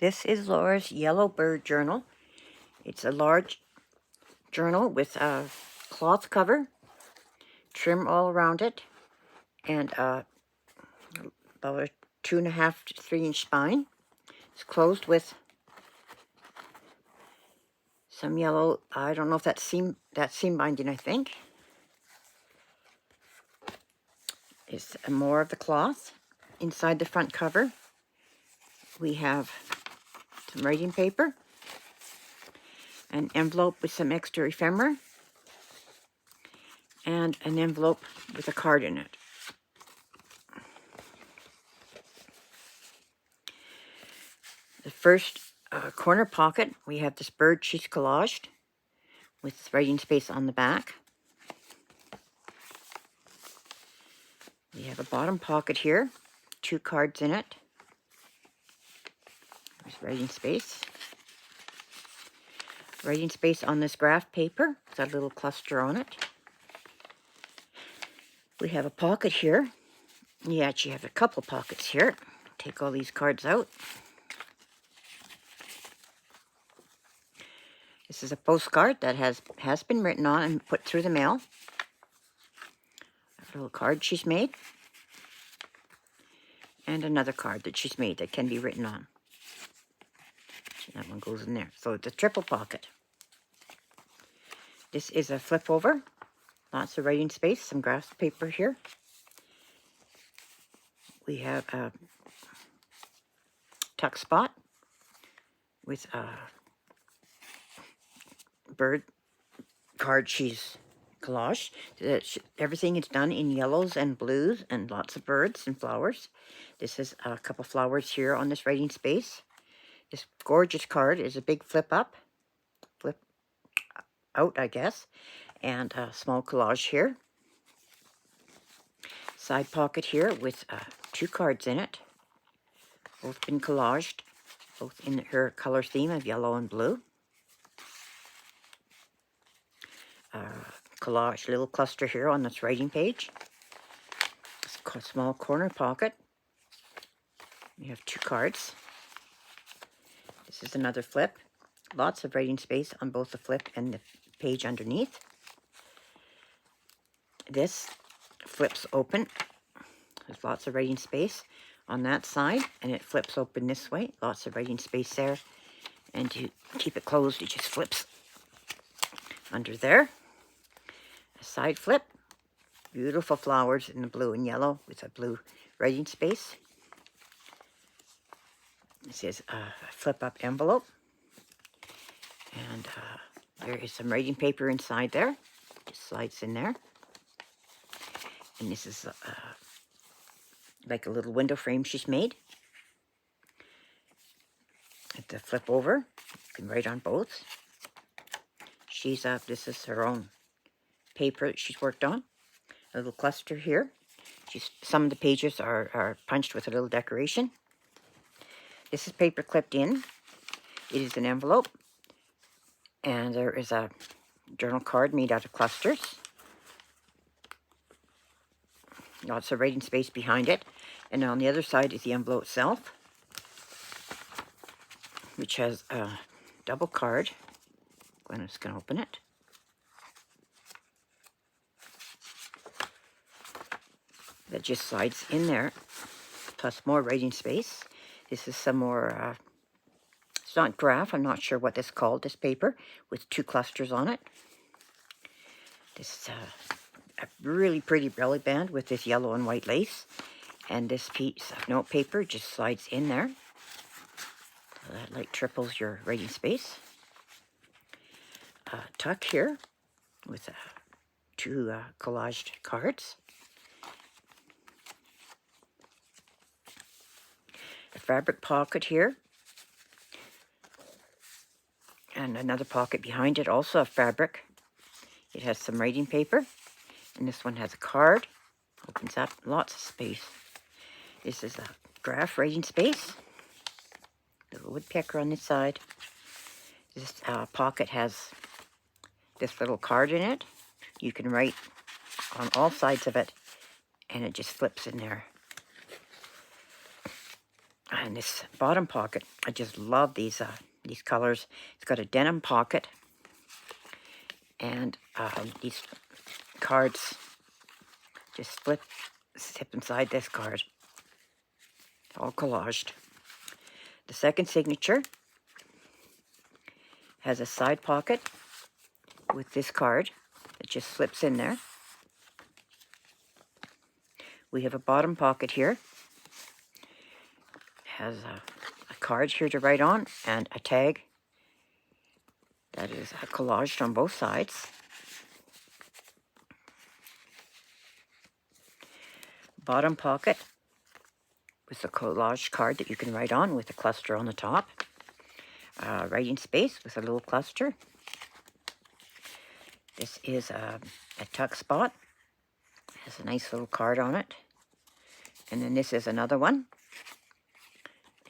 This is Laura's Yellow Bird Journal. It's a large journal with a cloth cover, trim all around it, and about a 2.5 to 3 inch spine. It's closed with some yellow, I don't know if that's seam binding, I think. It's more of the cloth. Inside the front cover, we have some writing paper, an envelope with some extra ephemera, and an envelope with a card in it. The first corner pocket, we have this bird she's collaged with writing space on the back. We have a bottom pocket here, 2 cards in it. There's writing space. Writing space on this graph paper with a little cluster on it. We have a pocket here. You actually have a couple pockets here. Take all these cards out. This is a postcard that has been written on and put through the mail. A little card she's made. And another card that she's made that can be written on. That one goes in there. So it's a triple pocket. This is a flip over. Lots of writing space. Some graph paper here. We have a tuck spot with a bird card she's collaged. Everything is done in yellows and blues and lots of birds and flowers. This is a couple flowers here on this writing space. This gorgeous card is a big flip out, I guess, and a small collage here. Side pocket here with 2 cards in it. Both been collaged, both in her color theme of yellow and blue. Collage little cluster here on this writing page. A small corner pocket. We have 2 cards. This is another flip. Lots of writing space on both the flip and the page underneath. This flips open. There's lots of writing space on that side, and it flips open this way. Lots of writing space there. And to keep it closed, it just flips under there. A side flip. Beautiful flowers in the blue and yellow with a blue writing space. This is a flip-up envelope. And there is some writing paper inside there. Just slides in there. And this is like a little window frame she's made. At the flip over, you can write on both. This is her own paper that she's worked on. A little cluster here. Some of the pages are punched with a little decoration. This is paper clipped in. It is an envelope. And there is a journal card made out of clusters. Lots of writing space behind it. And on the other side is the envelope itself, which has a double card. Glennis can open it. That just slides in there, plus more writing space. This is some more, it's not graph, I'm not sure what this is called, this paper, with 2 clusters on it. This is a really pretty belly band with this yellow and white lace. And this piece of note paper just slides in there. So that like triples your writing space. Tuck here with 2 collaged cards. A fabric pocket here. And another pocket behind it, also a fabric. It has some writing paper. And this one has a card. Opens up, lots of space. This is a graph writing space. Little woodpecker on this side. This pocket has this little card in it. You can write on all sides of it, and it just flips in there. And this bottom pocket, I just love these colors. It's got a denim pocket, and these cards just zip inside this card, all collaged. The second signature has a side pocket with this card that just slips in there. We have a bottom pocket here. It has a card here to write on and a tag that is collaged on both sides. Bottom pocket with a collage card that you can write on with a cluster on the top. Writing space with a little cluster. This is a tuck spot. It has a nice little card on it. And then this is another one.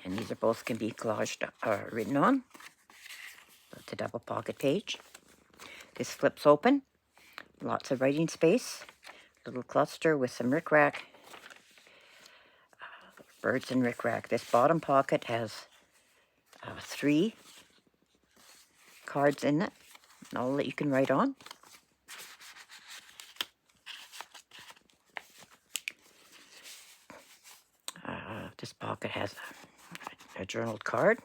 And these are both can be collaged, written on. It's a double pocket page. This flips open. Lots of writing space. Little cluster with some rickrack. Birds and rickrack. This bottom pocket has 3 cards in it, all that you can write on. This pocket has a journaled card.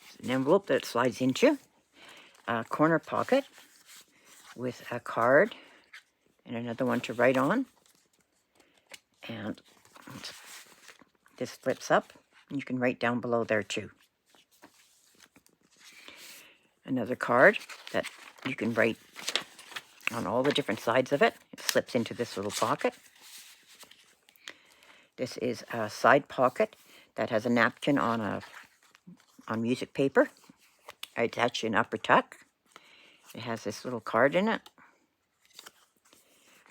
It's an envelope that it slides into. A corner pocket with a card and another one to write on. And this flips up, and you can write down below there too. Another card that you can write on all the different sides of it. It slips into this little pocket. This is a side pocket that has a napkin on music paper. It's actually an upper tuck. It has this little card in it.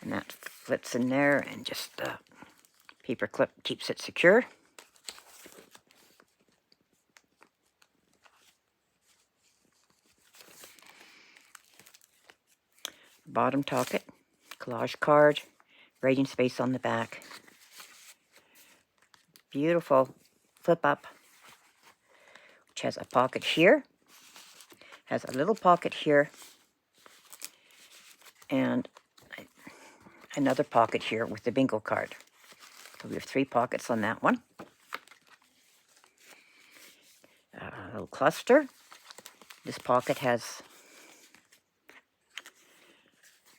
And that flips in there, and just paper clip keeps it secure. Bottom pocket, collage card, writing space on the back. Beautiful flip up, which has a pocket here, has a little pocket here, and another pocket here with the bingo card. So we have 3 pockets on that one. A little cluster. This pocket has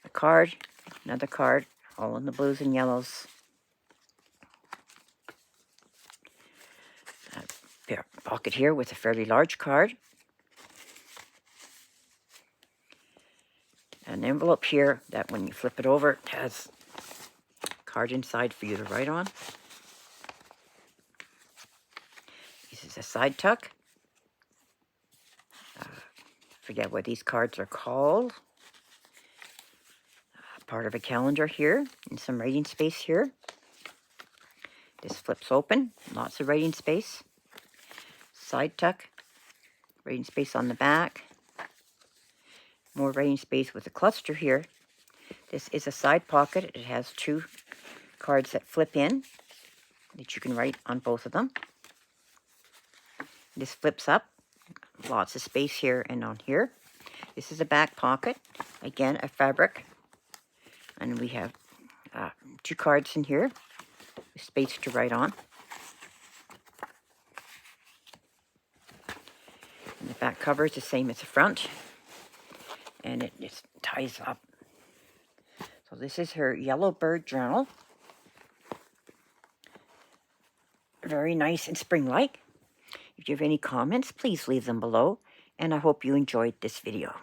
a card, another card, all in the blues and yellows. A pocket here with a fairly large card. An envelope here that when you flip it over, it has a card inside for you to write on. This is a side tuck. Forget what these cards are called. Part of a calendar here, and some writing space here. This flips open, lots of writing space. Side tuck, writing space on the back. More writing space with a cluster here. This is a side pocket. It has 2 cards that flip in, that you can write on both of them. This flips up, lots of space here and on here. This is a back pocket, again a fabric. And we have 2 cards in here with space to write on. And the back cover is the same as the front. And it just ties up. So this is her Yellow Bird journal. Very nice and spring-like. If you have any comments, please leave them below. And I hope you enjoyed this video.